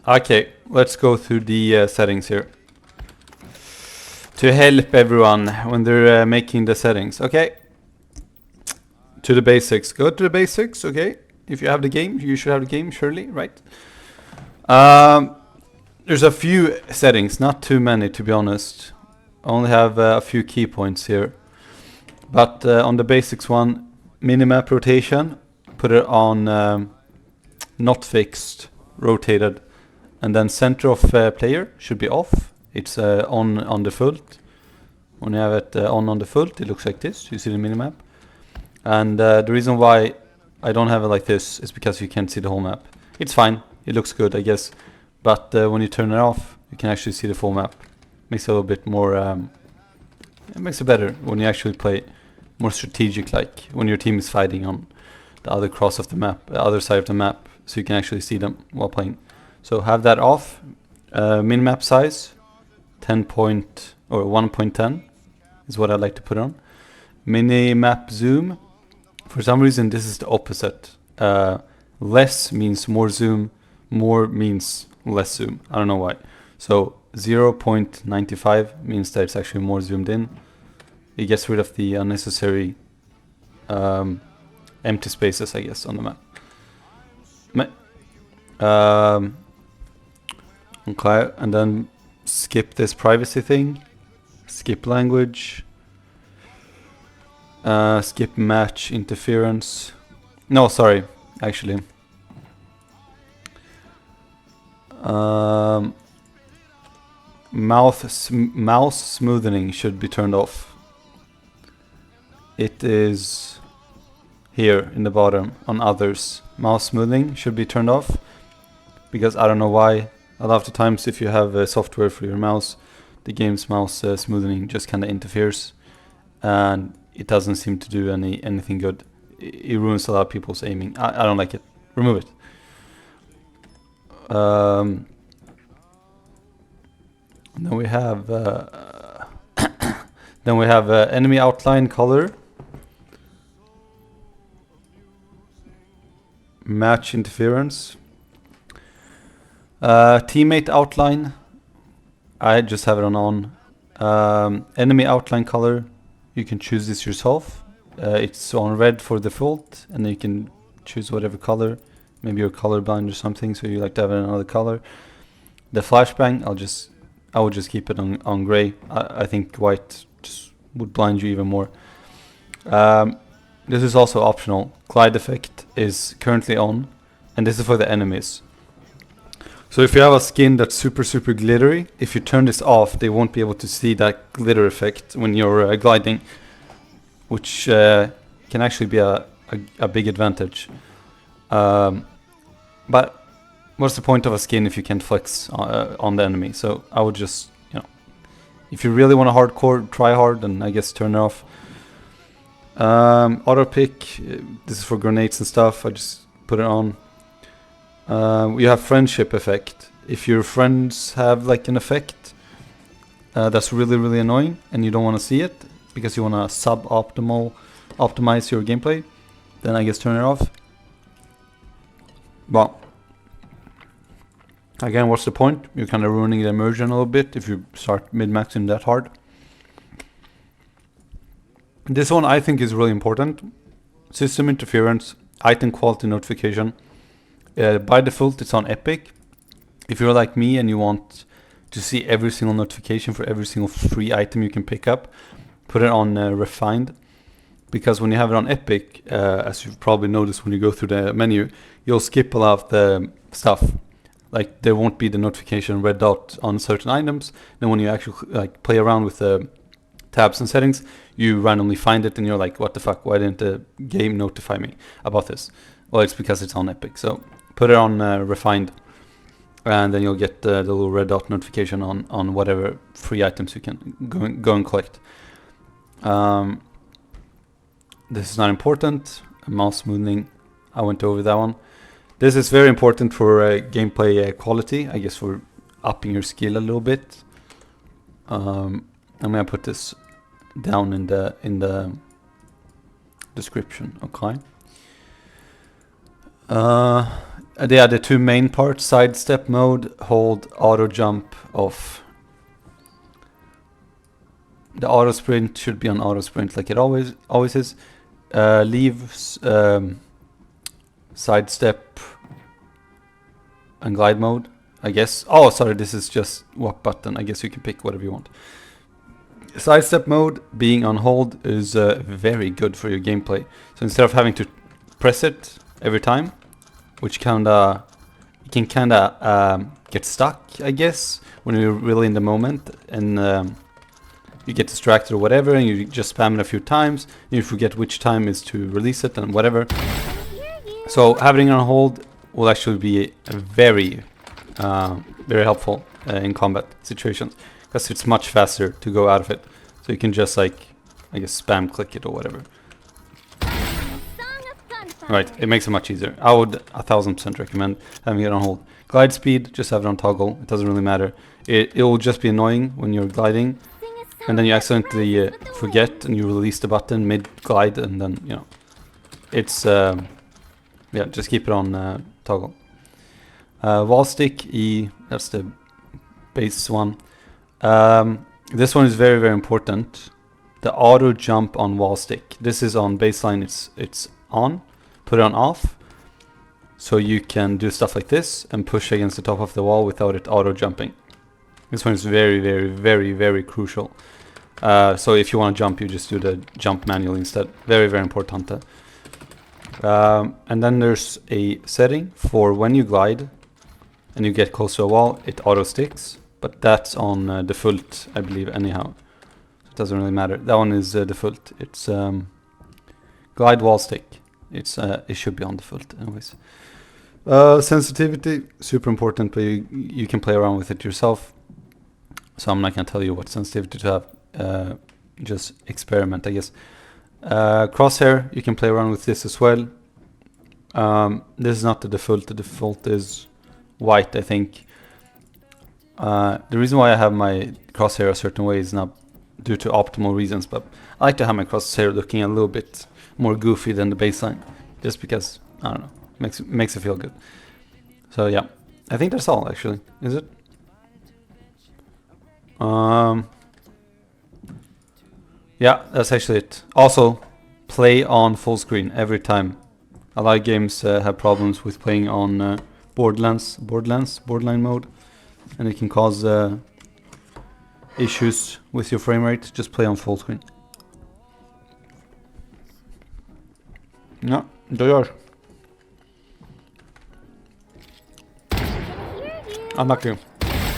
Okay, let's go through the settings here to help everyone when they're making the settings. Okay, to the basics. Go to the basics. Okay, if you have the game, you should have the game, surely, right? There's a few settings, not too many to be honest. I only have a few key points here. But on the basics one, minimap rotation, put it on not fixed, rotated. And then center of player should be off. It's on default. When you have it on default, it looks like this. You see the minimap. And the reason why I don't have it like this is because you can't see the whole map. It's fine. It looks good, I guess. But when you turn it off, you can actually see the full map. Makes it a little bit more... it makes it better when you actually play more strategic, like when your team is fighting on the other cross of the map, the other side of the map, so you can actually see them while playing. So have that off. Minimap size 1.10 is what I like to put on. Minimap zoom. For some reason this is the opposite. Less means more zoom, more means less zoom. I don't know why. So 0.95 means that it's actually more zoomed in. It gets rid of the unnecessary empty spaces, I guess, on the map. Okay, and then skip this privacy thing, skip language, skip match interference. No, sorry, actually. Mouse smoothening should be turned off. It is here in the bottom on others. Mouse smoothing should be turned off because I don't know why. A lot of the times if you have software for your mouse, the game's mouse smoothing just kind of interferes and it doesn't seem to do anything good. It ruins a lot of people's aiming. I don't like it. Remove it. Then we have enemy outline color, match interference, teammate outline. I just have it on. Enemy outline color, you can choose this yourself. It's on red for default, and then you can choose whatever color. Maybe you're colorblind or something, so you like to have another color. The flashbang, I would just keep it on gray. I think white just would blind you even more. This is also optional. Glide effect is currently on, and this is for the enemies. So if you have a skin that's super glittery, if you turn this off, they won't be able to see that glitter effect when you're gliding, which can actually be a big advantage. But what's the point of a skin if you can't flex on the enemy? So I would just, if you really want to hardcore, try hard, then I guess turn it off. Auto pick, this is for grenades and stuff. I just put it on. You have friendship effect. If your friends have like an effect that's really annoying and you don't want to see it because you want to optimize your gameplay, then I guess turn it off. But again, what's the point? You're kind of ruining the immersion a little bit if you start min-maxing that hard. This one I think is really important. System interference, item quality notification. By default it's on epic. If you're like me and you want to see every single notification for every single free item you can pick up, put it on refined. Because when you have it on epic, as you've probably noticed when you go through the menu, you'll skip a lot of the stuff. Like there won't be the notification red dot on certain items. Then when you actually like play around with the tabs and settings, you randomly find it and you're like, what the fuck, why didn't the game notify me about this? Well, it's because it's on epic. So put it on refined, and then you'll get the little red dot notification on whatever free items you can go and collect. This is not important. Mouse smoothing, I went over that one. This is very important for gameplay quality, I guess, for upping your skill a little bit. I'm gonna put this down in the description. Okay. the two main parts: sidestep mode, hold, auto jump off. The auto sprint should be on auto sprint like it always is. Leave, sidestep, and glide mode, I guess. Oh, sorry, this is just what button. I guess you can pick whatever you want. Sidestep mode being on hold is very good for your gameplay. So instead of having to press it every time, which kinda you can kinda get stuck, I guess, when you're really in the moment and you get distracted or whatever, and you just spam it a few times, and you forget which time is to release it and whatever. So having it on hold will actually be very helpful in combat situations, because it's much faster to go out of it. So you can just, like, I guess, spam click it or whatever. Right, it makes it much easier. I would 1000% recommend having it on hold. Glide speed, just have it on toggle. It doesn't really matter. It will just be annoying when you're gliding, and then you accidentally forget and you release the button mid-glide, and then, you know, it's, yeah, just keep it on toggle. Wall stick, E, that's the base one. This one is very, very important. The auto jump on wall stick. This is on baseline, it's on. Put it on off, so you can do stuff like this and push against the top of the wall without it auto jumping. This one is very, very, very, very crucial. So if you want to jump, you just do the jump manually instead. Very, very important. And then there's a setting for when you glide and you get close to a wall, it auto sticks, but that's on default, I believe, anyhow. It doesn't really matter. That one is default. It's glide wall stick. It should be on default anyways. Sensitivity, super important, but you can play around with it yourself. So I'm not gonna tell you what sensitivity to have. Just experiment, I guess. Crosshair, you can play around with this as well. This is not the default. The default is white, I think. The reason why I have my crosshair a certain way is not due to optimal reasons, but I like to have my crosshair looking a little bit more goofy than the baseline, just because, I don't know, makes it feel good. So yeah, I think that's all actually. Is it? Yeah, that's actually it. Also, play on full screen every time. A lot of games have problems with playing on borderline mode, and it can cause issues with your frame rate. Just play on full screen. Ja, det gör. Unlucky.